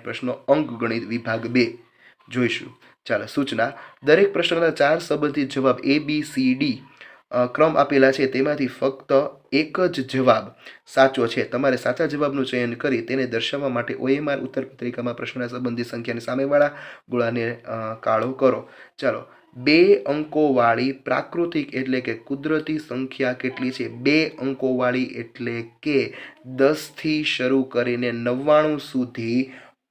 પ્રશ્નો અંકગણિત વિભાગ 2 જોઈશું। ચાલો, સૂચના। દરેક પ્રશ્નના 4 સંબંધિત જવાબ A, B, C, D ક્રમ આપેલા છે, તેમાંથી ફક્ત એક જ જવાબ સાચો છે। તમારે સાચા જવાબનું ચયન કરી તેને દર્શાવવા માટે OMR ઉત્તરપત્રિકામાં પ્રશ્નના સંબંધિત સંખ્યાની સામેવાળા ગોળાને કાળો કરો। ચાલો, 2 અંકોવાળી પ્રાકૃતિક એટલે કે કુદરતી સંખ્યા કેટલી છે? 2 અંકોવાળી એટલે કે 10 થી શરૂ કરીને 99 સુધી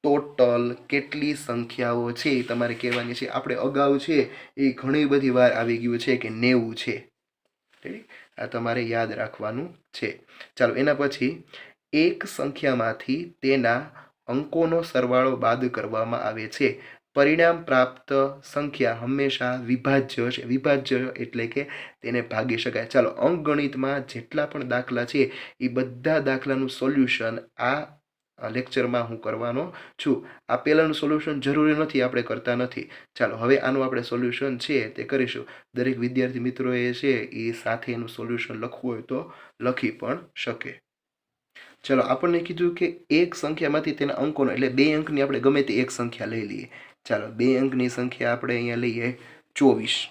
ટોટલ કેટલી સંખ્યાઓ છે તમારે કહેવાની છે। આપણે અગાઉ છે એ ઘણી બધી વાર આવી ગયું છે કે 90 છે। આ તમારે યાદ રાખવાનું છે। ચાલો, એના પછી એક સંખ્યામાંથી તેના અંકોનો સરવાળો બાદ કરવામાં આવે છે। પરિણામ પ્રાપ્ત સંખ્યા હંમેશા વિભાજ્ય છે। વિભાજ્ય એટલે કે તેને ભાગી શકાય। ચાલો, અંકગણિતમાં જેટલા પણ દાખલા છે એ બધા દાખલાનું સોલ્યુશન આ લેક્ચરમાં હું કરવાનો છું। આ પહેલાંનું સોલ્યુશન જરૂરી નથી, આપણે કરતા નથી। ચાલો, હવે આનું આપણે સોલ્યુશન છે તે કરીશું। દરેક વિદ્યાર્થી મિત્રોએ છે એ સાથે એનું સોલ્યુશન લખવું હોય તો લખી પણ શકે। ચલો, આપણને કીધું કે એક સંખ્યામાંથી તેના અંકોનો એટલે 2 અંકની આપણે ગમે તે એક સંખ્યા લઈ લઈએ। ચાલો, 2 અંકની સંખ્યા આપણે અહીંયા લઈએ 24।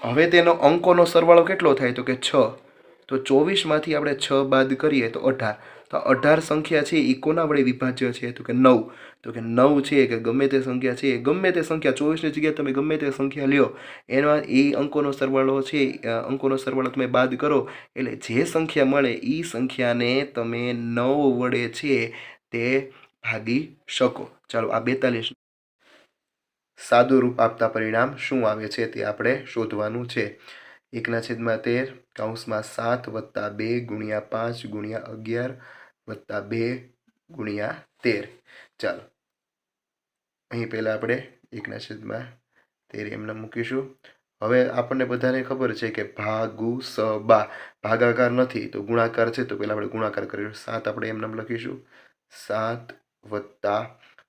હવે તેનો અંકોનો સરવાળો કેટલો થાય તો કે 6। તો 24માંથી આપણે 6 બાદ કરીએ તો 18। તો 18 સંખ્યા છે એ કોના વડે વિભાજ્ય છે તો કે 9। તો કે 9 છે કે ગમે તે સંખ્યા છે, ગમે તે સંખ્યા 24ની જગ્યાએ તમે ગમે તે સંખ્યા લ્યો, એમાં એ અંકોનો સરવાળો છે, અંકોનો સરવાળો તમે બાદ કરો એટલે જે સંખ્યા મળે એ સંખ્યાને તમે 9 વડે છે તે ભાગી શકો। ચાલો, આ 42 સાદું રૂપ આપતા પરિણામ શું આવે છે તે આપણે શોધવાનું છે। 1/13 કૌંસમાં 7 વત્તા 2 ગુણ્યા 5 ગુણ્યા 11 વત્તા 2 ગુણ્યા 13। ચાલો, અહીં પહેલાં આપણે 1/13 એમને મૂકીશું। હવે આપણને બધાને ખબર છે કે ભાગુસબા ભાગાકાર નથી તો ગુણાકાર છે, તો પહેલાં આપણે ગુણાકાર કરીશું। 7 આપણે એમને લખીશું। 7 વત્તા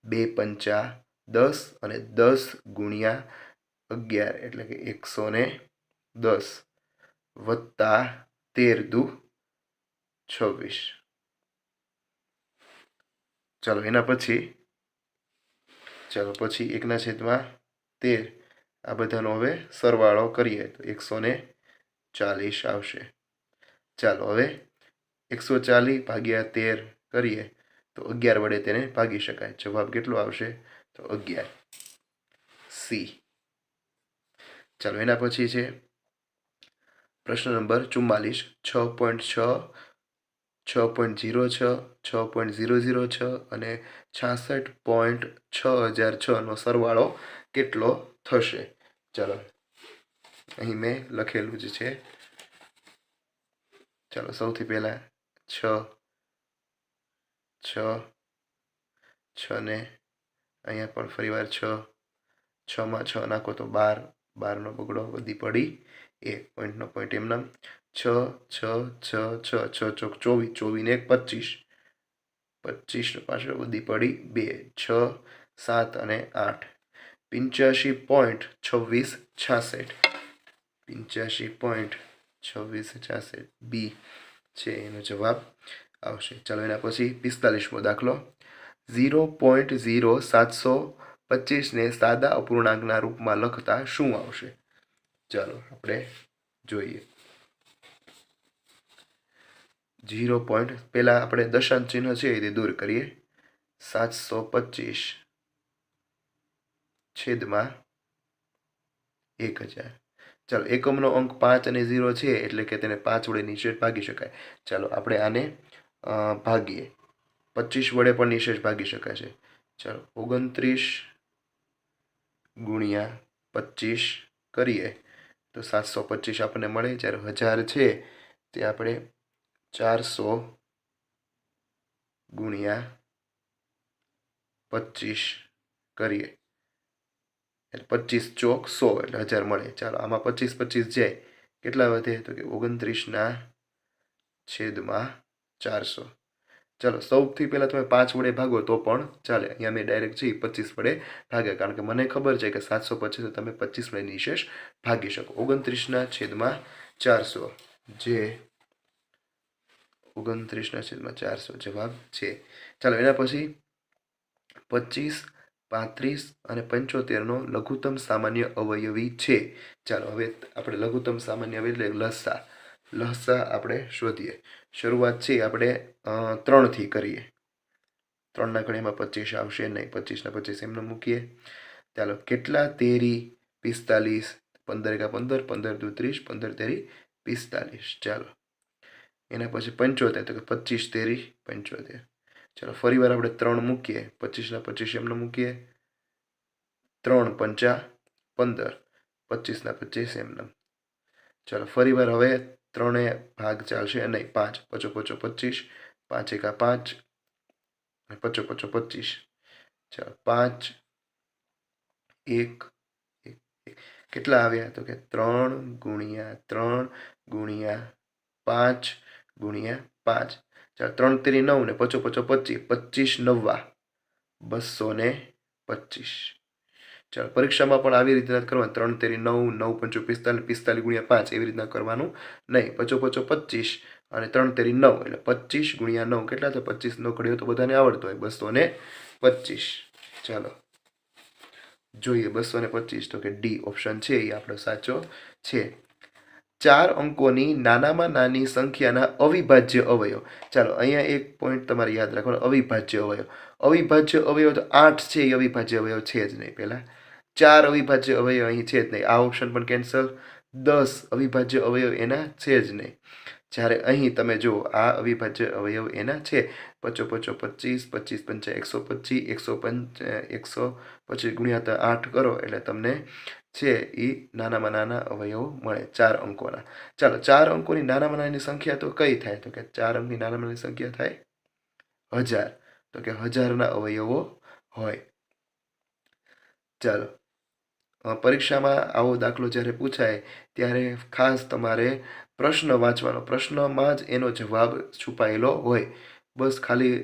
2 પંચા 10 અને 10 ગુણ્યા 11 એટલે કે 110 વત્તા 13 દુ 26। ચાલો, એના પછી 1/13 આ બધાનો હવે સરવાળો કરીએ તો 140 આવશે। ચાલો, હવે 140 ભાગ્યા 13 કરીએ તો 11 વડે તેને ભાગી શકાય। જવાબ કેટલો આવશે તો 11 સી। ચાલો, એના પછી છે પ્રશ્ન નંબર 44। 6.6 6.06 6.006 અને 66.6006 નો સરવાળો કેટલો થશે? ચાલો, અહીં મેં લખેલું જ છે। ચાલો, સૌથી પહેલાં 6 ને અહીંયા પણ ફરીવાર 6 માં 6 નાખો તો 12 12નો બગડો વધી પડી 1 પોઈન્ટનો પોઈન્ટ એમને 6 6 6 6 6 ચોક 24 24 ને 1 25 25 પાછળ વધી પડી 2 6 7 અને 8 85.2666 85.2666 બી છે એનો જવાબ આવશે। ચાલો, એના પછી 45મો દાખલો। 0.0725 ને સાદા અપૂર્ણાંકના રૂપમાં લખતા શું આવશે? ચાલો, આપણે જોઈએ। 0 પહેલાં આપણે દશાંશ ચિહ્ન છે એ દૂર કરીએ। 725 છેદમાં 1000। ચાલો, એકમનો અંક 5 અને 0 છે એટલે કે તેને 5 વડે નિશેષ ભાગી શકાય। ચાલો, આપણે આને ભાગીએ। 25 વડે પણ નિશેષ ભાગી શકાય છે। ચાલો, 29 ગુણ્યા 25 કરીએ તો 725 આપણને મળે। જ્યારે 1000 છે તે આપણે 400 ગુણ્યા 25 કરીએ એટલે 25 ચોક 100 એટલે 1000 મળે। ચાલો, આમાં 25 25 જાય કેટલા વધે તો કે 29 છેદમાં 400। ચાલો, સૌથી પહેલાં તમે 5 વડે ભાગો તો પણ ચાલે। અહીંયા મેં ડાયરેક્ટ છે 25 વડે ભાગ્યા, કારણ કે મને ખબર છે કે 725 તમે 25 વડે નિશેષ ભાગી શકો। 29 છેદમાં 400 જે 29/400 જવાબ છે. ચાલો એના પછી 25, 35 અને 75નો લઘુત્તમ સામાન્ય અવયવી છે. ચાલો હવે આપણે લઘુત્તમ સામાન્ય અવયવી એટલે લસા આપણે શોધીએ. શરૂઆત છે આપણે 3થી કરીએ. 3ના ઘડિયામાં 25 આવશે નહીં. 25ના 25 એમને મૂકીએ. ચાલો કેટલા તેરી 45, 15 × 15, 15 × 30, 15 તેરી 45. ચાલો એના પછી 75 તો કે 25 તેરી 75. ચાલો ફરી વાર આપણે 3 મૂકીએ. 25ના 25 એમને મૂકીએ. 3 × 5 = 15, 25ના 25 એમને. ચાલો ફરી વાર હવે 3 ભાગ ચાલશે નહીં. 5 5 5 25, 5 × 5 અને 5 5 25. ચાલો 5 1 1 કેટલા આવ્યા તો કે 3 × 3 × 5 × 5. ચાલો 3 તેરી 9 ને 5 5 25, 25 9 225. ચાલો પરીક્ષામાં પણ આવી રીતના કરવાનું. 3 તેરી 9, 9 5 45, 45 × 5 એવી રીતના કરવાનું નહીં. 5 5 25 અને 3 તેરી 9 એટલે 25 × 9 કેટલા થાય? 25 નો ઘડિયો તો બધાને આવડતો હોય, 225. ચાલો જોઈએ 225 તો કે ડી ઓપ્શન છે એ આપણો સાચો છે. 4 અંકોની નાનામાં નાની સંખ્યાના અવિભાજ્ય અવયવ. ચાલો અહીંયા એક પોઈન્ટ તમારે યાદ રાખવાનો, અવિભાજ્ય અવયવ. અવિભાજ્ય અવયવ તો 8 છે એ અવિભાજ્ય અવયવ છે જ નહીં. પહેલા 4 અવિભાજ્ય અવયવ અહીં છે જ નહીં. આ ઓપ્શન પણ કેન્સલ. 10 અવિભાજ્ય અવયવ એના છે જ નહીં. જ્યારે અહીં તમે જુઓ આ અવિભાજ્ય અવયવ એના છે. 5 5 25, 25 5 125, 100 × 8 કરો એટલે તમને છે એ નાનામાં નાના અવયવો મળે 4 અંકોના. ચાલો 4 અંકોની નાનામાં નાની સંખ્યા તો કઈ થાય? તો કે 4 અંકની નાનામાં નાની સંખ્યા થાય 1000. તો કે 1000ના અવયવો હોય. ચાલો પરીક્ષામાં આવો દાખલો જ્યારે પૂછાય ત્યારે ખાસ તમારે પ્રશ્ન વાંચવાનો. પ્રશ્નમાં જ એનો જવાબ છુપાયેલો હોય. બસ ખાલી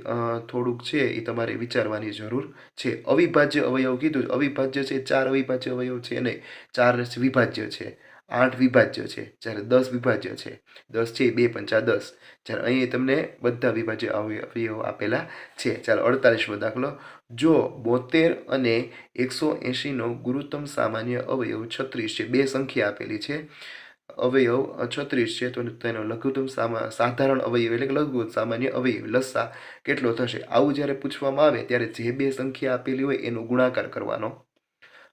થોડુંક છે એ તમારે વિચારવાની જરૂર છે. અવિભાજ્ય અવયવ કીધું. અવિભાજ્ય છે 4 અવિભાજ્ય અવયવ છે નહીં. 4 વિભાજ્ય છે, 8 વિભાજ્ય છે, જ્યારે 10 વિભાજ્ય છે. 10 છે 2 × 5 = 10. જ્યારે અહીં તમને બધા વિભાજ્ય અવયવો આપેલા છે. ચાલો 48મો દાખલો. જો 72 અને 180નો ગુરુત્તમ સામાન્ય અવયવ 36 છે. બે સંખ્યા આપેલી છે. અવયવ 36 છે તો તેનો લઘુત્તમ સાધારણ અવયવ એટલે કે લઘુત્તમ સામાન્ય અવયવ લસા કેટલો થશે? આવું જ્યારે પૂછવામાં આવે ત્યારે જે બે સંખ્યા આપેલી હોય એનો ગુણાકાર કરવાનો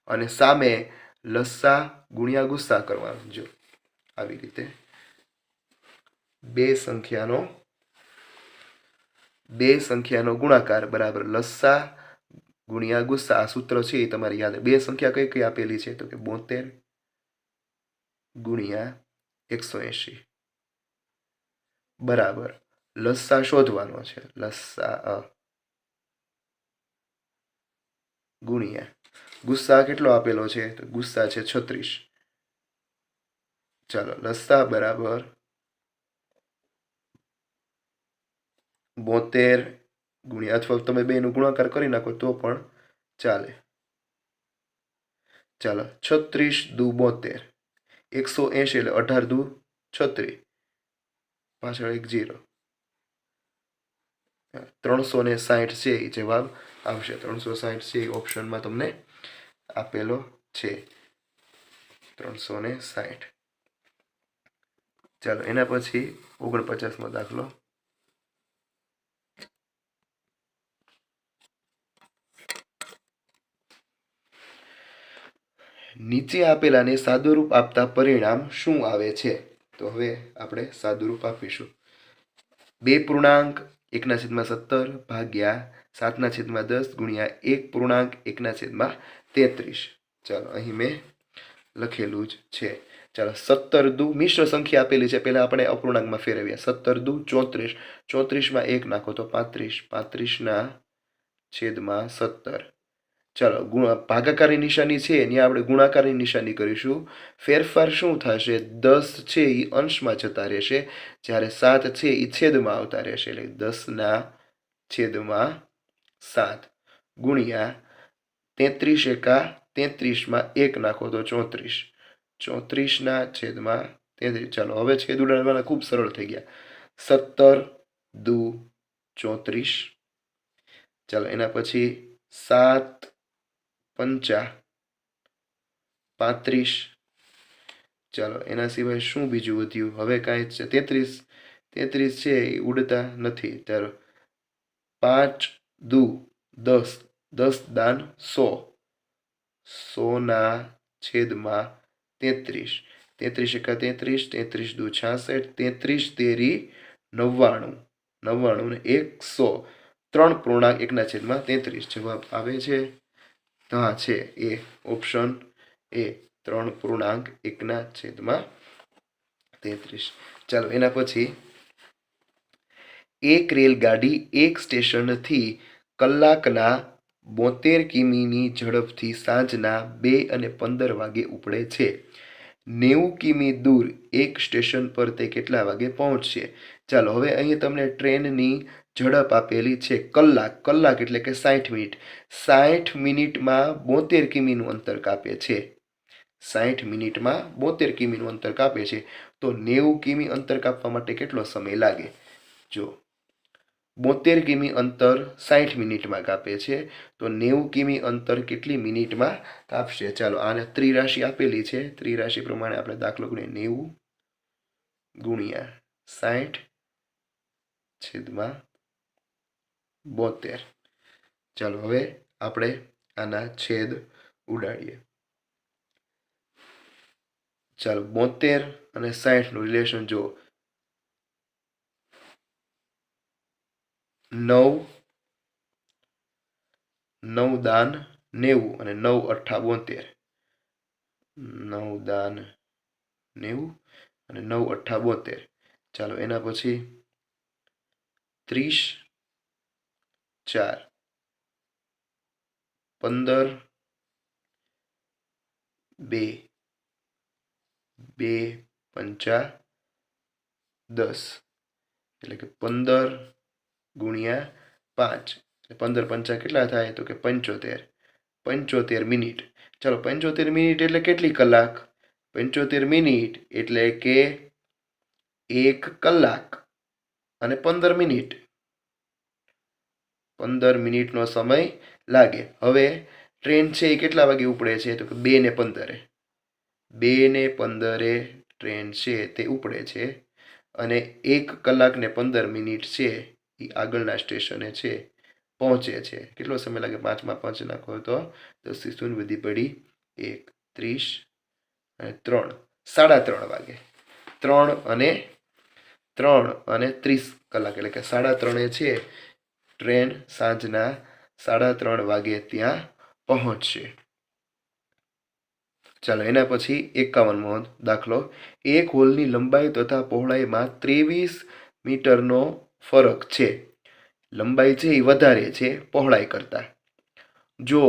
અને સામે લસા ગુણ્યા ગુસ્સા કરવાનો. જો આવી રીતે બે સંખ્યાનો ગુણાકાર બરાબર લસા ગુણ્યા ગુસ્સા. આ સૂત્ર છે એ તમારે યાદ. બે સંખ્યા કઈ કઈ આપેલી છે? તો કે 72 ગુણ્યા 180 બરાબર લસા શોધવાનો છે. લસા ગુણ્યા ગુસ્સા કેટલો આપેલો છે? તો ગુસ્સા છે 36. ચાલો લસા બરાબર 72 ગુણ્યા, અથવા તમે બેનો ગુણાકાર કરી નાખો તો પણ ચાલે. ચાલો 36 દુ 72, 180 એટલે 18 દુ 36, પાછળ એક 0, 360 છે એ જવાબ આવશે. 360 છે એ ઓપ્શનમાં તમને આપેલો છે. 360. ચાલો એના પછી 49મો દાખલો. નીચે આપેલાને સાદુરૂપ આપતા પરિણામ શું આવે છે? તો હવે આપણે સાદુરૂપ આપીશું. 2 પૂર્ણાંક 1/17 ભાગ્યા 7/10 ગુણ્યા 1 પૂર્ણાંક 1/33. ચાલો અહીં મેં લખેલું જ છે. ચાલો 17 દુ મિશ્ર સંખ્યા આપેલી છે. પહેલા આપણે અપૂર્ણાંકમાં ફેરવ્યા. 17 દુ 34, 34માં 1 નાખો તો 35, 35/17. ચાલો ભાગાકારની નિશાની છે ત્યાં આપણે ગુણાકારની નિશાની કરીશું. ફેરફાર શું થશે? 10 છે એ અંશમાં જતા રહેશે, જ્યારે 7 છે એ છેદમાં આવતા રહેશે. એટલે 10/7 ગુણ્યા 33 એકા 33માં 1 નાખો તો 34, 34/33. ચાલો હવે છેદ ઉડાડવાના ખૂબ સરળ થઈ ગયા. 17 દુ 34, ચાલો એના પછી 7 પંચા 35, ચાલો એના સિવાય શું બીજું વધ્યું? હવે કાંઈ છે 33, 33 છે એ ઉડતા નથી. ચાલો 5 દુ 10, 10 દાન 100, 100 છેદમાં 33, 33 એકા 33, 33 દુ 66, 33 તેરી 99, 99 ને 100, 3.1 છેદમાં 33. જવાબ આવે છે હા છે એ ઓપ્શન એ 3.1 છેદમાં 33. ચાલો એના પછી એક રેલગાડી એક સ્ટેશનથી કલાકના 72 કિમીની ઝડપથી સાંજના 2:15 વાગે ઉપડે છે. 90 કિમી દૂર એક સ્ટેશન પર તે કેટલા વાગે પહોંચશે? ચાલો હવે અહીં તમને ટ્રેનની ઝડપ આપેલી છે કલાક એટલે કે 60 મિનિટ. 60 મિનિટમાં 72 કિમીનું અંતર કાપે છે. 60 મિનિટમાં 72 કિમીનું અંતર કાપે છે. તો 90 કિમી અંતર કાપવા માટે કેટલો સમય લાગે? જો 72 કિમી અંતર 60 મિનિટમાં કાપે છે, તો 90 કિમી અંતર કેટલી મિનિટમાં કાપશે? ચાલો આને ત્રિરાશિ આપેલી છે. ત્રિરાશિ પ્રમાણે આપણે દાખલો ગણીએ. 90 ગુણ્યા 60 છેદમાં 72. ચાલો હવે આપણે આના છેદ ઉડાડીએ. ચાલો 72 અને 60 નું રિલેશન જો 9 દાન 90 અને 9 અઠ્ઠા 72. 9 દાન 90 અને 9 અઠ્ઠા 72. ચાલો એના પછી 30 4 15 2 2 પંચા 10, એટલે કે 15 ગુણ્યા 5, 15 પંચા કેટલા થાય? તો કે 75 મિનિટ. ચાલો 75 મિનિટ એટલે કેટલી કલાક? 75 મિનિટ એટલે કે 1 કલાક અને 15 મિનિટ. 15 મિનિટનો સમય લાગે. હવે ટ્રેન છે એ કેટલા વાગે ઉપડે છે? તો કે 2:15. 2:15 ટ્રેન છે તે ઉપડે છે અને 1 કલાક ને 15 મિનિટ છે એ આગળના સ્ટેશને છે પહોંચે છે. કેટલો સમય લાગે? 5માં 5 નાખો તો 10 થી 0 વધી પડી 1, 30 અને 3, 3:30 વાગે. 3 અને 30 કલાક એટલે કે 3:30 છે ટ્રેન સાંજના 3:30 વાગે ત્યાં પહોંચશે. ચાલો એના પછી 51મો દાખલો. એક હોલની લંબાઈ તથા પહોળાઈમાં 23 મીટરનો ફરક છે. લંબાઈ છે એ વધારે છે પહોળાઈ કરતાં. જો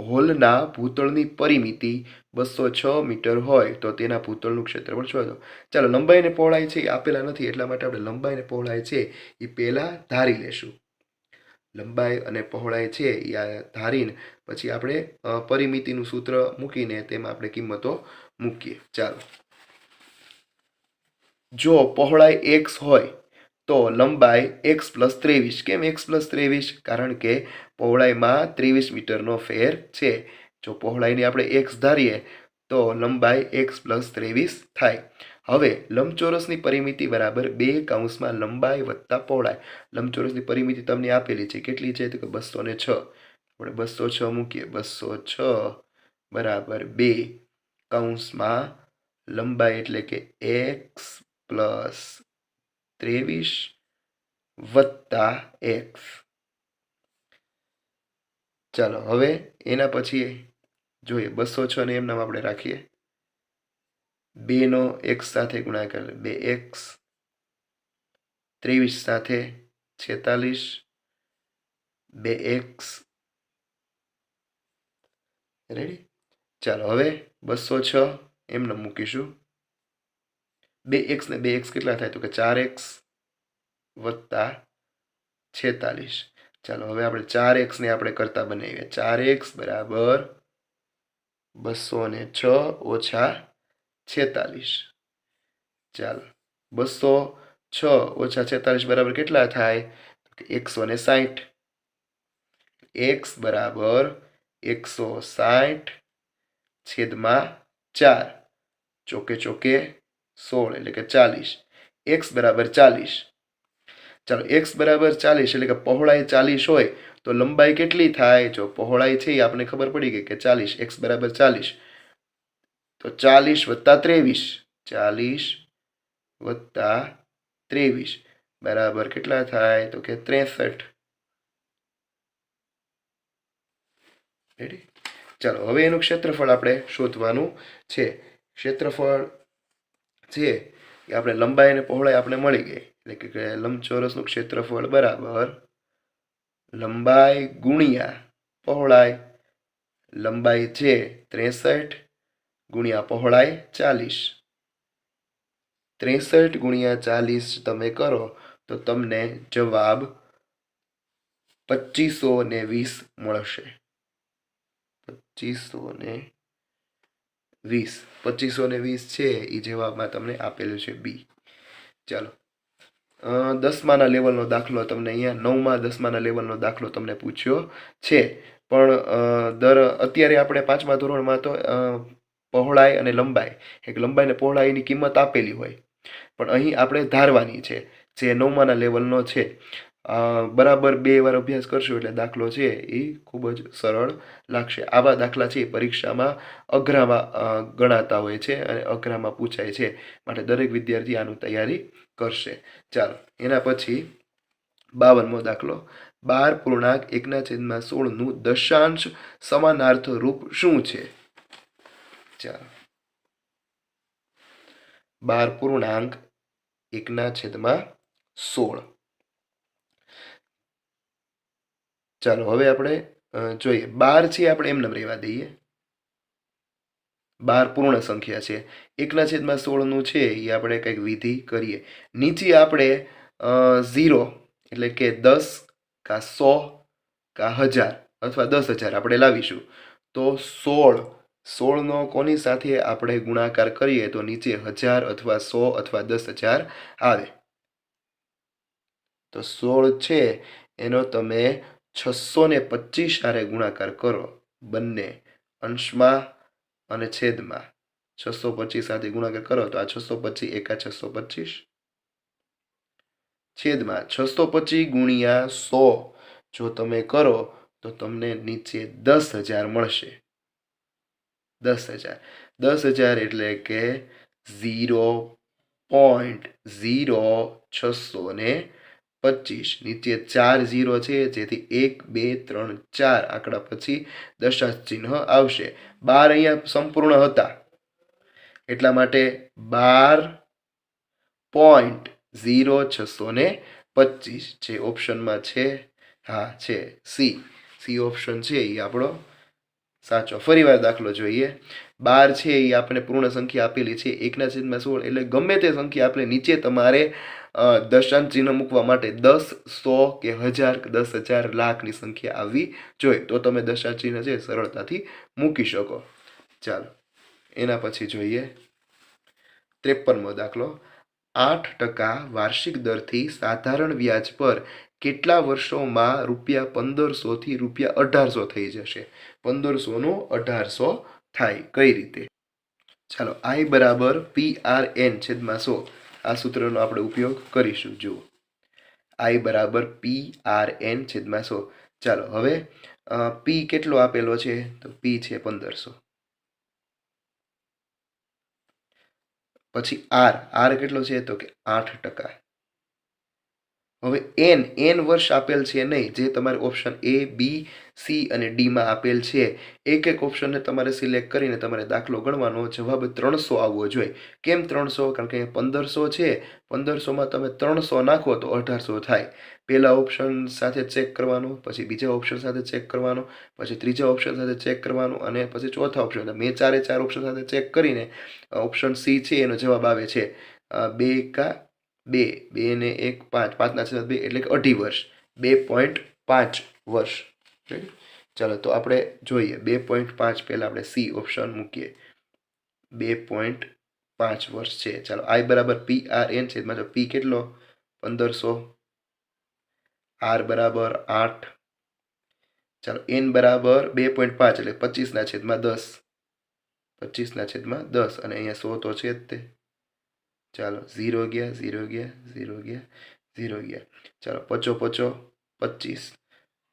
હોલના ભૂતળની પરિમિતિ 206 મીટર હોય તો તેના ભૂતળનું ક્ષેત્રફળ શોધો. ચાલો લંબાઈ અને પહોળાઈ છે એ આપેલા નથી એટલા માટે આપણે લંબાઈ અને પહોળાઈ છે એ પહેલાં ધારી લેશું. લંબાઈ અને પહોળાઈ છે એ ધારીને પછી આપણે પરિમિતિનું સૂત્ર મૂકીને તેમાં આપણે કિંમતો મૂકીએ. ચાલો જો પહોળાઈ x હોય તો લંબાઈ x + 23. કેમ x + 23? કારણ કે પહોળાઈમાં 23 મીટરનો ફેર છે. જો પહોળાઈને આપણે x ધારીએ તો લંબાઈ x + 23 થાય. હવે લંબચોરસની પરિમિતિ બરાબર 2 કૌંસમાં લંબાઈ વત્તા પહોળાઈ. લંબચોરસની પરિમિતિ તમને આપેલી છે. કેટલી છે? તો કે 206. આપણે 206 મૂકીએ. 206 બરાબર 2 કૌંસમાં લંબાઈ એટલે કે x + 23 વત્તા x. ચાલો હવે એના પછી જોઈએ 206 ને એમ નામ આપણે રાખીએ. 2 નો x સાથે ગુણાકાર 2x, 23 સાથે 46, 2x. રેડી? ચાલો હવે 206 એમને મૂકીશું. 2x ને 2x કેટલા થાય? તો કે 4x વત્તા 46. ચાલો હવે આપણે 4x ને આપણે કરતા બનાવીએ. 4x બરાબર 206 ઓછા 46. ચાલો 200 6 ઓછા 46 બરાબર કેટલા થાય? 160. x બરાબર 160 છેદમાં 4 ચોકે ચોકે 16 એટલે કે 40. x બરાબર 40. ચાલો x બરાબર 40 એટલે કે પહોળાઈ 40 હોય તો લંબાઈ કેટલી થાય? જો પહોળાઈ છે એ આપણે ખબર પડી ગઈ કે 40, x બરાબર 40, તો 40 વત્તા 23, 40 વત્તા 23 બરાબર કેટલા થાય? તો કે 63. રેડી? ચાલો હવે એનું ક્ષેત્રફળ આપણે શોધવાનું છે. ક્ષેત્રફળ છે એ આપણે લંબાઈ અને પહોળાઈ આપણે મળી ગઈ, એટલે કે લંબચોરસનું ક્ષેત્રફળ બરાબર લંબાઈ ગુણ્યા પહોળાઈ. લંબાઈ છે 63 ગુણ્યા પહોળાઈ 40. 63 ગુણ્યા 40 તમે કરો તો તમને જવાબ 2520 મળશે. 2520 છે એ જવાબમાં તમને આપેલું છે બી. ચાલો 10માના લેવલનો દાખલો તમને અહીંયા 9મા 10માના લેવલનો દાખલો તમને પૂછ્યો છે, પણ અત્યારે આપણે 5મા ધોરણમાં તો પહોળાઈ અને લંબાઈ, એક લંબાઈ અને પહોળાઈની કિંમત આપેલી હોય, પણ અહીં આપણે ધારવાની છે જે 9માના લેવલનો છે. બરાબર 2 વાર અભ્યાસ કરશો એટલે દાખલો છે એ ખૂબ જ સરળ લાગશે. આવા દાખલા છે પરીક્ષામાં અઘરામાં ગણાતા હોય છે અને અઘરામાં પૂછાય છે, માટે દરેક વિદ્યાર્થી આનું તૈયારી કરશે. ચાલો એના પછી 52મો દાખલો, 12.1/16 નું દશાંશ સમાનાર્થ રૂપ શું છે? ચાલો 12.1/16. ચાલો હવે આપણે જોઈએ. 12 છે આપણે એમને રહેવા દઈએ, 12 પૂર્ણ સંખ્યા છે. 1/16 નું છે એ આપણે કંઈક વિધિ કરીએ. નીચે આપણે 0 એટલે કે 10 કા 100 કા 1000 અથવા 10,000 આપણે લાવીશું, તો 16 નો કોની સાથે આપણે ગુણાકાર કરીએ તો નીચે 1000 અથવા 100 અથવા 10,000 આવે. તો 16 છે એનો તમે 625 હારે ગુણાકાર કરો, બંને અંશમાં અને છેદમાં. 625 સાથે ગુણાકાર કરો તો આ 625 એકા 625 છેદમાં 625 ગુણ્યા 100 જો તમે કરો તો તમને નીચે 10,000 મળશે. 10,000 એટલે કે 0.0625. નીચે 4 0 છે જેથી 1 2 3 4 આંકડા પછી દશાંશ ચિહ્ન આવશે. 12 અહીંયા સંપૂર્ણ હતા એટલા માટે 12.0625 જે ઓપ્શનમાં છે, હા છે સી ઓપ્શન છે એ આપણો સાચો. ફરીવાર દાખલો જોઈએ. 12 છે એ આપણે પૂર્ણ સંખ્યા આપેલી છે, 1/16 એટલે ગમે તે સંખ્યા આપણે નીચે તમારે દશાંશ ચિહ્ન મૂકવા માટે 10, 100 કે 1000 કે 10,000 લાખની સંખ્યા આવવી જોઈએ, તો તમે દશાંશ ચિહ્ન છે સરળતાથી મૂકી શકો. ચાલો એના પછી જોઈએ 53મો દાખલો, 8% વાર્ષિક દરથી સાધારણ વ્યાજ પર કેટલા વર્ષોમાં ₹1500 થી ₹1800 થઈ જશે? 1500 નું 1800 થાય કઈ રીતે? ચાલો I બરાબર PRN છેદમાં 100 આ સૂત્રનો આપણે ઉપયોગ કરીશું. જુઓ I બરાબર PRN છેદમાં 100. ચાલો હવે P કેટલો આપેલો છે? તો P છે 1500. પછી R કેટલો છે? તો કે 8%. હવે n વર્ષ આપેલ છે નહીં, જે તમારે ઓપ્શન A, B, C અને D માં આપેલ છે. એક ઓપ્શનને તમારે સિલેક્ટ કરીને તમારે દાખલો ગણવાનો. જવાબ 300 આવવો જોઈએ. કેમ 300? કારણ કે 1500 છે, 1500માં તમે 300 નાખો તો 1800 થાય. પહેલા ઓપ્શન સાથે ચેક કરવાનું, પછી બીજા ઓપ્શન સાથે ચેક કરવાનું, પછી ત્રીજા ઓપ્શન સાથે ચેક કરવાનું અને પછી ચોથા ઓપ્શન. મેં 4 ઓપ્શન સાથે ચેક કરીને ઓપ્શન C છે એનો જવાબ આવે છે 2 કા 2 ને 1 5, 5/2 એટલે કે 2.5 વર્ષ, 2.5 વર્ષ. ચાલો તો આપણે જોઈએ 2.5 પહેલા આપણે C ઓપ્શન મૂકીએ. 2.5 વર્ષ છે. ચાલો I બરાબર PRN છે, મતલબ P કેટલો? 1500, આર બરાબર 8, ચાલો એન બરાબર 2.5 એટલે 25/10, 25/10 અને અહીંયા 100 તો છે જ તે. ચાલો 0 ગયા, 0 ગયા, 0 ગયા, 0 ગયા. ચાલો 55 25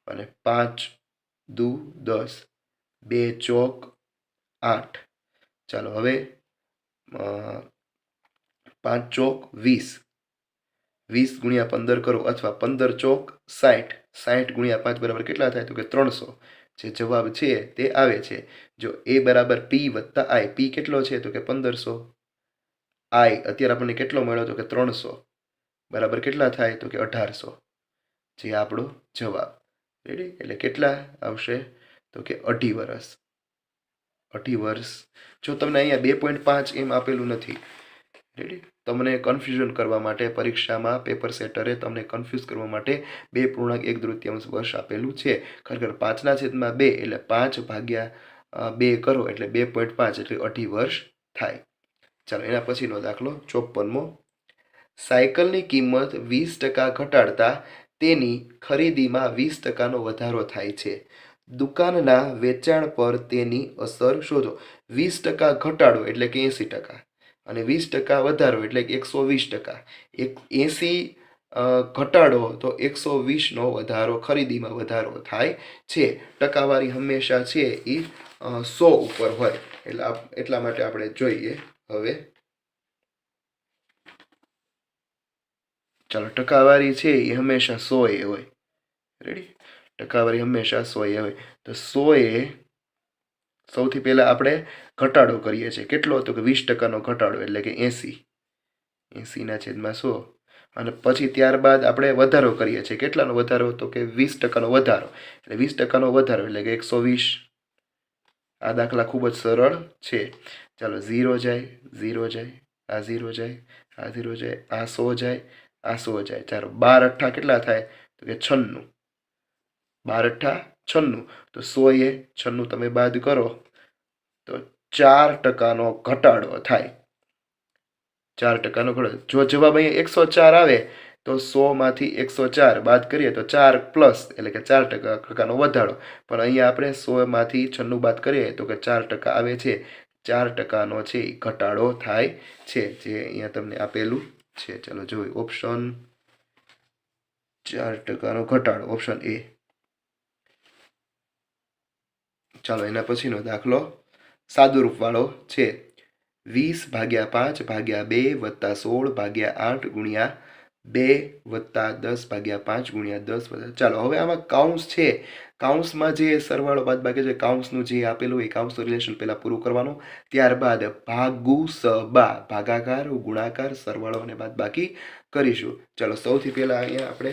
અને 5 દુ 10, 2 ચોક 8. ચાલો હવે 5 ચોક 20, 20 ગુણ્યા 15 કરો અથવા 15 ચોક 60, 60 ગુણ્યા 5 બરાબર કેટલા થાય? તો કે 300. જે જવાબ છે તે આવે છે. જો એ બરાબર પી વત્તા આઈ. પી કેટલો છે? તો કે 1500. આઈ અત્યારે આપણને કેટલો મળ્યો? તો કે 300 બરાબર કેટલા થાય? તો કે 1800. જે આપણો જવાબ. રેડી? એટલે કેટલા આવશે? તો કે 2.5 વર્ષ. 2.5 વર્ષ. જો તમને અહીંયા 2.5 એમ આપેલું નથી, રેડી, તમને કન્ફ્યુઝન કરવા માટે પરીક્ષામાં પેપર સેટરે તમને કન્ફ્યુઝ કરવા માટે 2.1 વર્ષ આપેલું છે. ખરેખર 5/2 એટલે 5/2 કરો એટલે 2.5 એટલે 2.5 વર્ષ થાય. ચાલો એના પછીનો દાખલો 54મો. સાયકલની કિંમત 20% ઘટાડતા તેની ખરીદીમાં 20%નો વધારો થાય છે. દુકાનના વેચાણ પર તેની અસર શોધો. 20% ઘટાડો એટલે કે 80%, અને 20% વધારો એટલે કે 120%. 80 ઘટાડો તો 120નો વધારો, ખરીદીમાં વધારો થાય છે. ટકાવારી હંમેશા છે એ 100 ઉપર હોય. એટલા માટે આપણે જોઈએ હવે. ચાલો ટકાવારી છે એ હંમેશા 100 એ હોય. રેડી? ટકાવારી હંમેશા 100 એ હોય. તો 100 સૌથી પહેલા આપણે ઘટાડો કરીએ છીએ. કેટલો? તો કે 20%નો ઘટાડો એટલે કે 80. 80/100. અને પછી ત્યારબાદ આપણે વધારો કરીએ છીએ. કેટલાનો વધારો? તો કે 20%નો વધારો. એટલે 20%નો વધારો એટલે કે 120. આ દાખલા ખૂબ જ સરળ છે. ચાલો 0 જાય, 0 જાય, આ 0 જાય, આ 0 જાય, આ 100 જાય, આ 100 જાય. ચાલો 12 અઠ્ઠા કેટલા થાય? તો કે 96. 12 અઠ્ઠા 96. તો 100 એ 96 તમે બાદ કરો તો 4%નો ઘટાડો થાય. 4%નો ઘટાડો. જો જવાબ અહીંયા 104 આવે તો 100માંથી 104 બાદ કરીએ તો 4 પ્લસ એટલે કે 4%નો વધારો. પણ અહીંયા આપણે 100માંથી 96 બાદ કરીએ તો કે 4% આવે છે. 4%નો છે એ ઘટાડો થાય છે, જે અહીંયા તમને આપેલું છે. ચાલો જોઈએ ઓપ્શન. 4%નો ઘટાડો, ઓપ્શન એ. ચાલો એના પછીનો દાખલો સાદુરૂપવાળો છે. 20/5/2 વત્તા 16/8 ગુણ્યા 2 વત્તા 10/5 ગુણ્યા 10 ચાલો હવે આમાં કાઉન્સ છે. કાઉન્સમાં જે સરવાળો બાદબાકી છે, કાઉન્સનું જે આપેલું એ કાઉન્સનું રિલેશન પહેલાં પૂરું કરવાનું. ત્યારબાદ ભાગુ સબા, ભાગાકાર, ગુણાકાર, સરવાળો અને બાદબાકી કરીશું. ચાલો સૌથી પહેલાં અહીંયા આપણે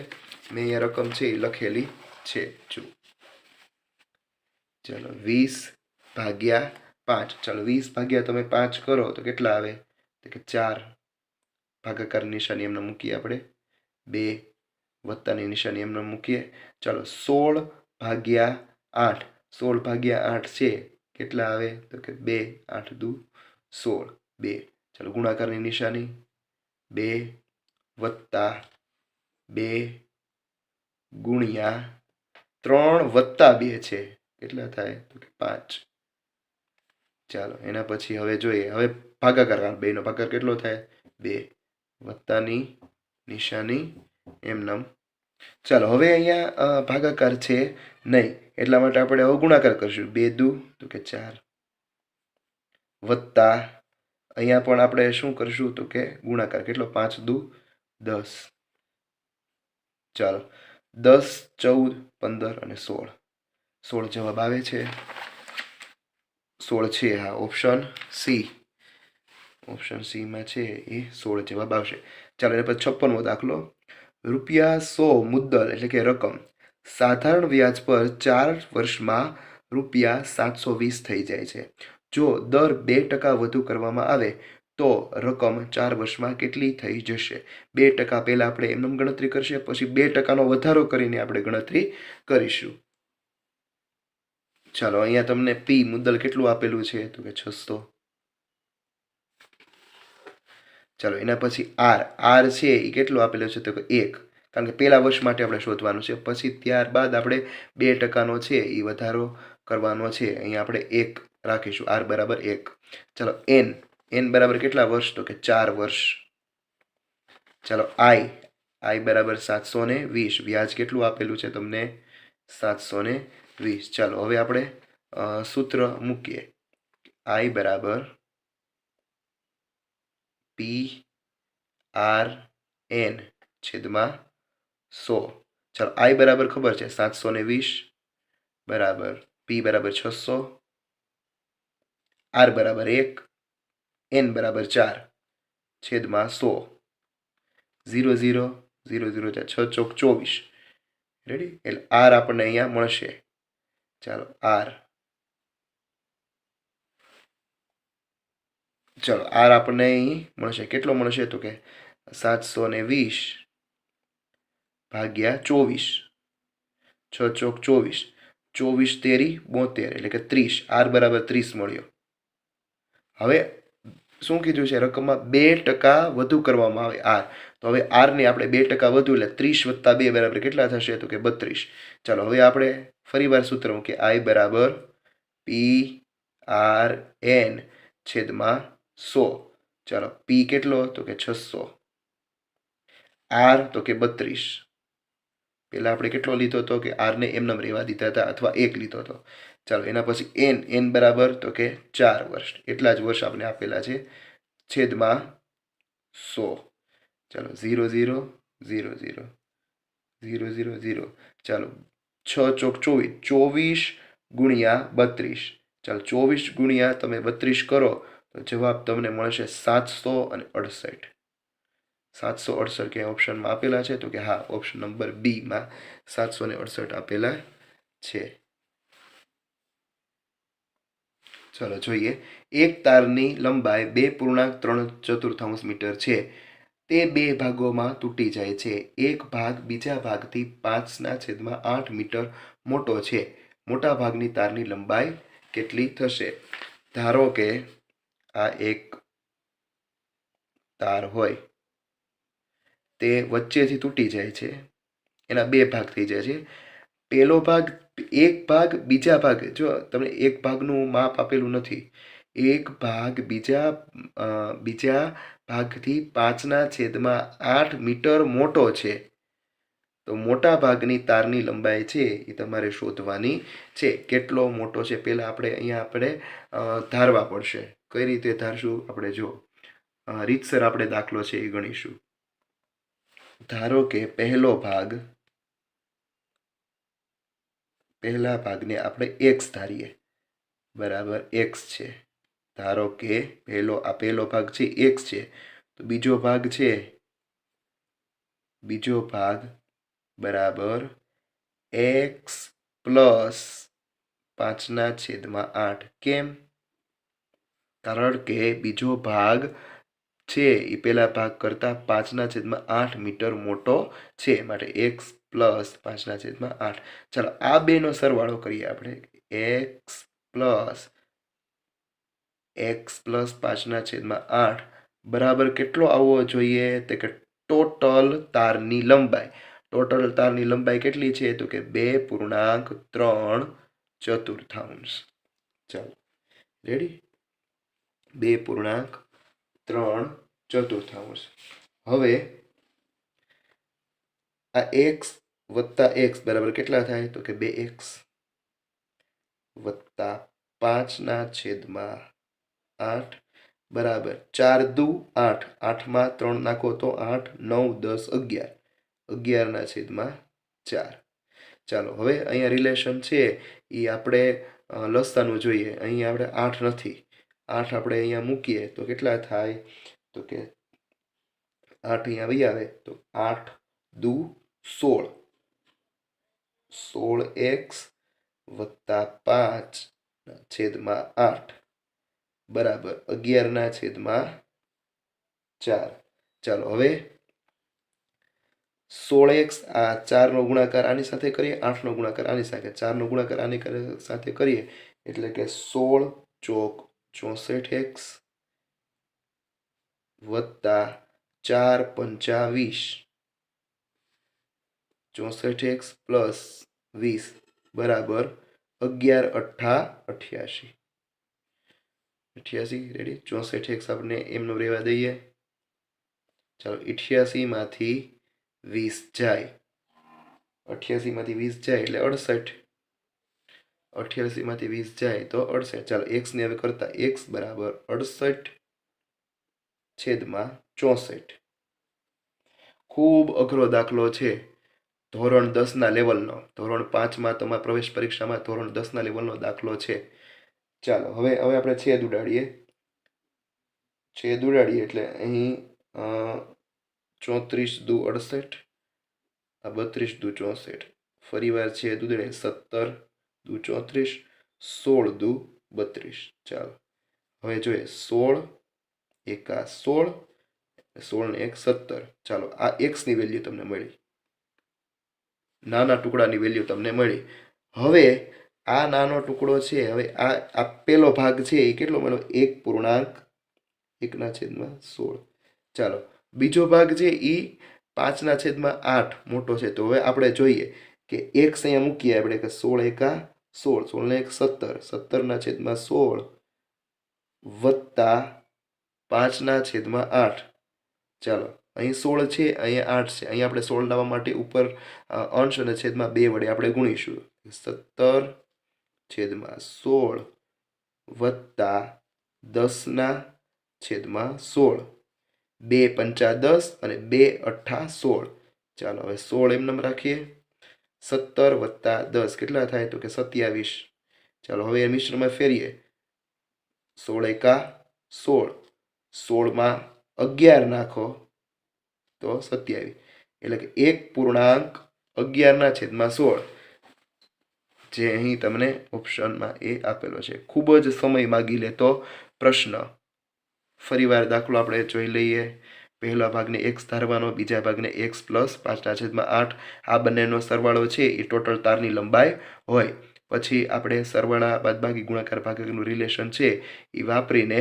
મેં અહીંયા રકમ છે એ લખેલી છે. જો ચાલો 20/5. ચાલો 20 તમે 5 કરો તો કેટલા આવે? તો કે 4. ભાગાકારની નિશાની એમને મૂકીએ આપણે. 2 વત્તાની નિશાની એમને મૂકીએ. ચાલો 16/8. 16/8 છે કેટલા આવે? તો કે 2. 8 દુ 16. 2. ચાલો ગુણાકારની નિશાની 2 વત્તા 2 ગુણ્યા 3 વત્તા 2 છે. કેટલા થાય? તો કે 5. ચાલો એના પછી હવે જોઈએ. હવે ભાગાકાર, 2નો ભાગાકાર કેટલો થાય? 2. વત્તાની નિશાની એમનામ. ચાલો હવે અહીંયા ભાગાકાર છે નહીં, એટલા માટે આપણે હવે ગુણાકાર કરીશું. 2 દુ તો કે 4 વત્તા અહીંયા પણ આપણે શું કરીશું? તો કે ગુણાકાર. કેટલો? 5 દુ 10. ચાલો 10, 14, 15 અને 16. 16 જવાબ આવે છે. 16 છે. હા, ઓપ્શન સી. ઓપ્શન સીમાં છે એ 16 જવાબ આવશે. ચાલો એના પછી 56મો દાખલો. ₹100 મુદ્દલ એટલે કે રકમ સાધારણ વ્યાજ પર 4 વર્ષમાં ₹720 થઈ જાય છે. જો દર 2% વધુ કરવામાં આવે તો રકમ 4 વર્ષમાં કેટલી થઈ જશે? 2% પહેલાં આપણે એમને ગણતરી કરશે, પછી 2%નો વધારો કરીને આપણે ગણતરી કરીશું. ચાલો અહીંયા તમને પી મુદ્દલ કેટલું આપેલું છે? તો કે 600. ચાલો એના પછી આર છે એ કેટલું આપેલું છે તો કે 1, કારણ કે પહેલા વર્ષ માટે આપણે શોધવાનું છે. પછી ત્યારબાદ આપણે 2% છે એ વધારો કરવાનો છે. અહીંયા આપણે 1 રાખીશું, આર બરાબર 1. ચાલો એન બરાબર કેટલા વર્ષ તો કે 4 વર્ષ. ચાલો આઈ બરાબર 720. વ્યાજ કેટલું આપેલું છે તમને? 720. ચાલો હવે આપણે સૂત્ર મૂકીએ. આઈ બરાબર પી આર એન છેદમાં 100. ચાલો આઈ બરાબર ખબર છે 720 બરાબર પી બરાબર 600, આર બરાબર 1, એન બરાબર 4 છેદમાં 100. 0 0 0 0 6 ચોક 24. રેડી? એટલે આર આપણને અહીંયા મળશે. ચાલો આર આપણને અહીં મળશે. કેટલો મળશે તો કે 720 ભાગ્યા 24. 6 ચોક 24. 24 તેરી 72 એટલે કે 30. આર બરાબર 30 મળ્યો. હવે શું કીધું છે? રકમમાં 2% વધુ કરવામાં આવે આર. તો હવે આરને આપણે 2% વધુ એટલે 30 + 2 બરાબર કેટલા થશે તો કે 32. ચાલો હવે આપણે ફરીવાર સૂત્ર મૂકીએ. આઈ બરાબર પી આર એન છેદમાં 100. ચાલો પી કેટલો તો કે 600, આર તો કે 32. પહેલા આપણે કેટલો લીધો હતો કે આરને એમનેમ રહેવા દીધા હતા અથવા 1 લીધો હતો. ચાલો એના પછી એન બરાબર તો કે 4 વર્ષ. એટલા જ વર્ષ આપણે આપેલા છે છેદમાં 100. ચાલો 0 0 0 0 0 0 0. ચાલો 6 ચોક 24. 24 ગુણ્યા 32. ચાલો 24 ગુણ્યા તમે 32 કરો તો જવાબ તમને મળશે 768. 768 ક્યાંય ઓપ્શનમાં આપેલા છે તો કે હા, ઓપ્શન નંબર બી માં 768 આપેલા છે. ચાલો જોઈએ. એક તારની લંબાઈ 2.3 મીટર છે. તે 2 ભાગોમાં તૂટી જાય છે. એક ભાગ બીજા ભાગથી 5/8 મીટર મોટો છે. મોટા ભાગની તારની લંબાઈ કેટલી થશે? ધારો કે આ એક તાર હોય, તે વચ્ચેથી તૂટી જાય છે. એના 2 ભાગ થઈ જાય છે. પહેલો ભાગ, એક ભાગ બીજા ભાગ, જો તમને એક ભાગનું માપ આપેલું નથી. એક ભાગ બીજા ભાગથી 5/8 મીટર મોટો છે. તો મોટા ભાગની તારની લંબાઈ છે એ તમારે શોધવાની છે. કેટલો મોટો છે પહેલા આપણે ધારવા પડશે. કઈ રીતે ધારશું આપણે જો રીતસર આપણે દાખલો છે એ ગણીશું. ધારો કે પહેલા ભાગને આપણે x ધારીએ, બરાબર x છે. ધારો કે પહેલો ભાગ છે x છે, તો બીજો ભાગ બરાબર x પ્લસ 5/8. કેમ? કારણ કે બીજો ભાગ છે એ પહેલા ભાગ કરતાં 5/8 મીટર મોટો છે, માટે x પ્લસ 5/8. ચાલો આ બેનો સરવાળો કરીએ આપણે. x પ્લસ 5/8 બરાબર કેટલો આવવો જોઈએ? તો કે ટોટલ તારની લંબાઈ કેટલી છે તો કે 2.3. ચાલો રેડી? 2.3. હવે આ x વત્તા x બરાબર કેટલા થાય તો કે 2x વત્તા 5/8 બરાબર 4 દુ 8. 8માં 3 નાખો તો 8, 9, 10, 11. 11/4. ચાલો હવે અહીંયા રિલેશન છે એ આપણે લસવાનું જોઈએ. અહીંયા આપણે 8 નથી. 8 આપણે અહીંયા મૂકીએ તો કેટલા થાય તો કે 8 અહીંયા વહી આવે તો 8 દુ 16. 16x વત્તા 5/8 બરાબર 11/4. ચાલો હવે 16x, આ 4નો ગુણાકાર આની સાથે કરીએ, 8નો ગુણાકાર આની સાથે, 4નો ગુણાકાર આની સાથે કરીએ એટલે કે 16 ચોક 64x વત્તા 4 પંચા 20, 64x પ્લસ 20 બરાબર 11 અઠ્ઠા 88. 88 રેડી. 64x આપણે એમનો રહેવા દઈએ. ચાલો 88 માંથી 20 જાય, 88 માંથી 20 જાય એટલે 68. 88 માંથી 20 જાય તો 68. ચાલો x ને હવે કરતા x બરાબર 68 છેદમાં 64. ખૂબ અઘરો દાખલો છે, ધોરણ 10ના લેવલનો. ધોરણ 5માં તમારા પ્રવેશ પરીક્ષામાં ધોરણ 10ના લેવલનો દાખલો છે. ચાલો હવે આપણે છેદ ઉડાડીએ. છેદ ઉડાડીએ એટલે અહીં 34 દુ 68, આ 32 દુ 64. ફરી વાર છેદ ઉડાડીએ, 17 દુ 34, 16 દુ 32. ચાલો હવે જોઈએ, 16 એકા 16, 16 ને 1 17. ચાલો આ x ની વેલ્યુ તમને મળી, નાના ટુકડાની વેલ્યુ તમને મળી. હવે આ નાનો ટુકડો છે, હવે આ પેલો ભાગ છે એ કેટલો મળ્યો? 1.1/16. ચાલો બીજો ભાગ છે એ 5/8 મોટો છે. તો હવે આપણે જોઈએ કે x અહીંયા મૂકીએ આપણે કે 16 એકા 16, 16 ને 1 17, 17/16 વત્તા 5/8. ચાલો અહીં 16 છે, અહીંયા 8 છે. અહીંયા આપણે 16 લાવવા માટે ઉપર અંશ અને છેદમાં 2 વડે આપણે ગુણીશું. 17/16 વત્તા 10/16. 2 પંચા 10 અને 2 અઠ્ઠા 16. ચાલો હવે 16 એમ રાખીએ. 17 વત્તા 10 કેટલા થાય? તો કે 27. ચાલો હવે મિશ્રમાં ફેરીએ. 16 એકા 16, 16માં 11 નાખો તો 27, એટલે કે 1.11/16, જે અહીં તમને ઓપ્શનમાં એ આપેલો છે. ખૂબ જ સમય માગી લેતો પ્રશ્ન. ફરીવાર દાખલો આપણે જોઈ લઈએ. પહેલા ભાગને x ધારવાનો, બીજા ભાગને x પ્લસ 5/8. આ બંનેનો સરવાળો છે એ ટોટલ તારની લંબાઈ હોય. પછી આપણે સરવાળા બાદબાકી ગુણાકાર ભાગાકારનું રિલેશન છે એ વાપરીને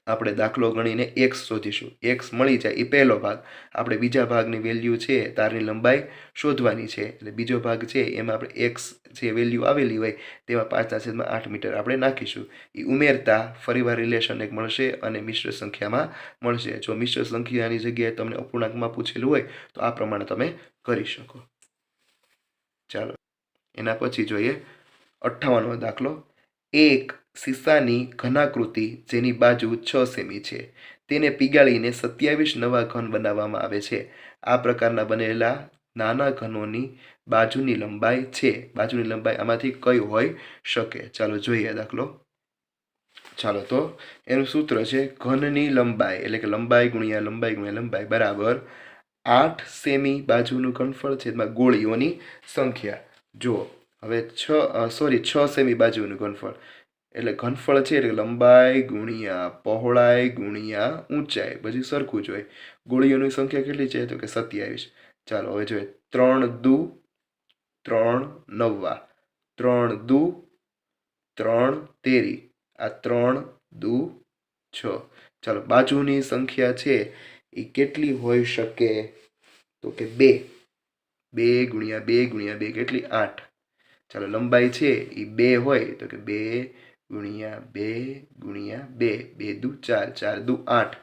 આપણે દાખલો ગણીને x શોધીશું. x મળી જાય એ પહેલો ભાગ. આપણે બીજા ભાગની વેલ્યુ છે તારની લંબાઈ શોધવાની છે, એટલે બીજો ભાગ છે એમાં આપણે x જે વેલ્યુ આવેલી હોય તેમાં 5/8 મીટર આપણે નાખીશું. એ ઉમેરતા ફરીવાર રિલેશન એક મળશે અને મિશ્ર સંખ્યામાં મળશે. જો મિશ્ર સંખ્યાની જગ્યાએ તમને અપૂર્ણાંકમાં પૂછેલું હોય તો આ પ્રમાણે તમે કરી શકો. ચાલો એના પછી જોઈએ 58મો દાખલો. એક શીશાની ઘનાકૃતિ જેની બાજુ 6 સેમી છે, તેને પીગાળીને 27 નવા ઘન બનાવવામાં આવે છે. આ પ્રકારના બનેલા નાના ઘનોની બાજુની લંબાઈ છે. બાજુની લંબાઈ આમાંથી કઈ હોઈ શકે? ચાલો જોઈએ દાખલો. ચાલો તો એનું સૂત્ર છે ઘનની લંબાઈ, એટલે કે લંબાઈ ગુણ્યા લંબાઈ ગુણ્યા લંબાઈ બરાબર 8 સેમી બાજુનું ઘનફળ છેદમાં ગોળીઓની સંખ્યા. જો હવે 6 સેમી બાજુનું ઘનફળ, એટલે ઘનફળ છે એટલે લંબાઈ ગુણ્યા પહોળાઈ ગુણ્યા ઊંચાઈ, પછી સરખું જ હોય. ગોળીઓની સંખ્યા કેટલી છે? તો કે 27. ચાલો હવે જોઈએ, 3 દુ 3 9, 3 દુ 3 13, આ 3 દુ 6. ચાલો બાજુની સંખ્યા છે એ કેટલી હોઈ શકે? તો કે 2. 2 ગુણ્યા 2 ગુણ્યા 2 કેટલી? 8. ચાલો લંબાઈ છે એ 2 હોય તો કે 2 ગુણ્યા 2 ગુણ્યા 2, 2 દુ 4, 4 દુ 8,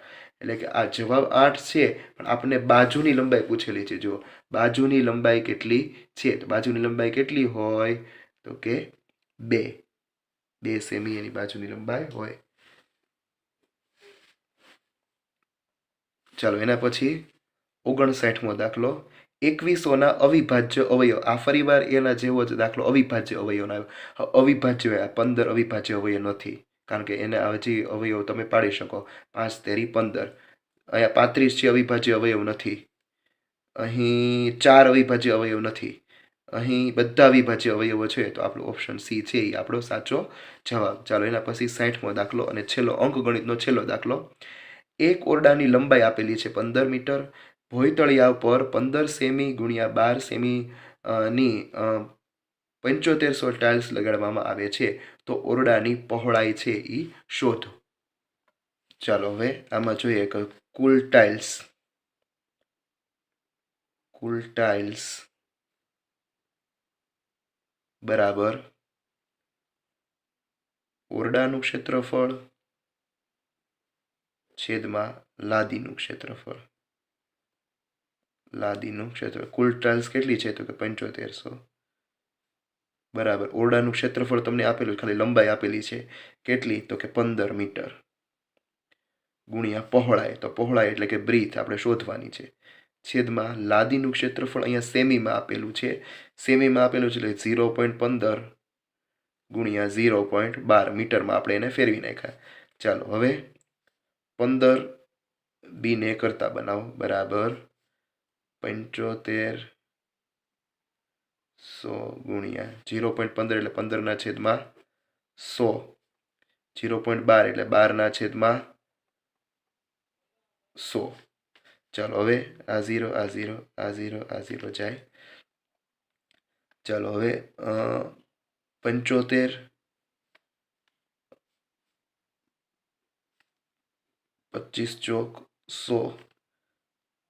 એટલે કે આ જવાબ 8 છે. પણ આપણને બાજુની લંબાઈ પૂછેલી છે. જો બાજુની લંબાઈ કેટલી છે, તો બાજુની લંબાઈ કેટલી હોય? તો કે 2 સેમી એની બાજુની લંબાઈ હોય. ચાલો એના પછી 59મો દાખલો. 2100ના અવિભાજ્ય અવયવ. આ ફરીવાર એના જેવો જ દાખલો અવિભાજ્ય અવયવનો આવ્યો. અવિભાજ્ય 15 અવિભાજ્ય અવયવ નથી, કારણ કે એને હજી અવયવ તમે પાડી શકો. 5 તેરી 15. અહીંયા 35 છે અવિભાજ્ય અવયવ નથી. અહીં 4 અવિભાજ્ય અવયવ નથી. અહીં બધા અવિભાજ્ય અવયવો છે. તો આપણો ઓપ્શન સી છે એ આપણો સાચો જવાબ. ચાલો એના પછી 60મો દાખલો અને છેલ્લો અંકગણિતનો છેલ્લો દાખલો. એક ઓરડાની લંબાઈ આપેલી છે 15 મીટર. ભોયતળિયા પર 15 સેમી ગુણ્યા 12 સેમી ની 7500 ટાઇલ્સ લગાડવામાં આવે છે. તો ઓરડાની પહોળાઈ છે એ શોધો. ચાલો હવે આમાં જોઈએ કે કુલ ટાઇલ્સ બરાબર ઓરડાનું ક્ષેત્રફળ છેદમાં લાદીનું ક્ષેત્રફળ. કુલ ટાઇલ્સ કેટલી છે તો કે 7500 બરાબર ઓરડાનું ક્ષેત્રફળ તમને આપેલું ખાલી લંબાઈ આપેલી છે કેટલી તો કે 15 મીટર ગુણ્યા પહોળાઈ તો પહોળાઈ એટલે કે બ્રીથ આપણે શોધવાની છે છેદમાં લાદીનું ક્ષેત્રફળ અહીંયા સેમીમાં આપેલું છે એટલે 0.15 ગુણ્યા 0.12 મીટરમાં આપણે એને ફેરવી નાખ્યા. ચાલો હવે 15 બીને કરતા બનાવો બરાબર 7500 ગુણ્યા 0.15 એટલે 15/100 0.12 એટલે 12/100. ચાલો હવે આ 0 આ 0 આ 0 આ 0 જાય. ચાલો હવે 75 25 ચોક 100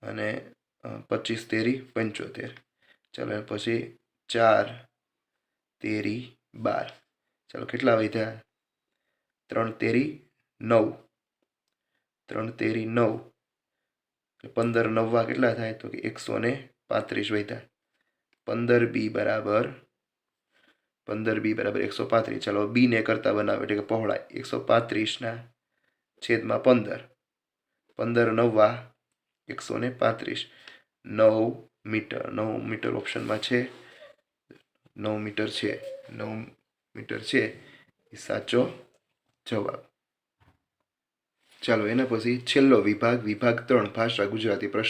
અને 25 તેરી 75. ચાલો પછી 4 તેરી 12. ચાલો કેટલા વધ્યા 3 તેરી 9 3 તેરી 9 15 9 કેટલા થાય તો કે 135 વધ્યા 15 બી બરાબર 135. ચાલો બી ને કરતા બનાવે એટલે કે પહોળાઈ 135 છેદમાં 15 15 9 135 9 મીટર ઓપ્શનમાં છે 9 મીટર છે એ સાચો જવાબ. ચાલો એના પછી છેલ્લો વિભાગ 3 ભાષા ગુજરાતી પ્રશ્ન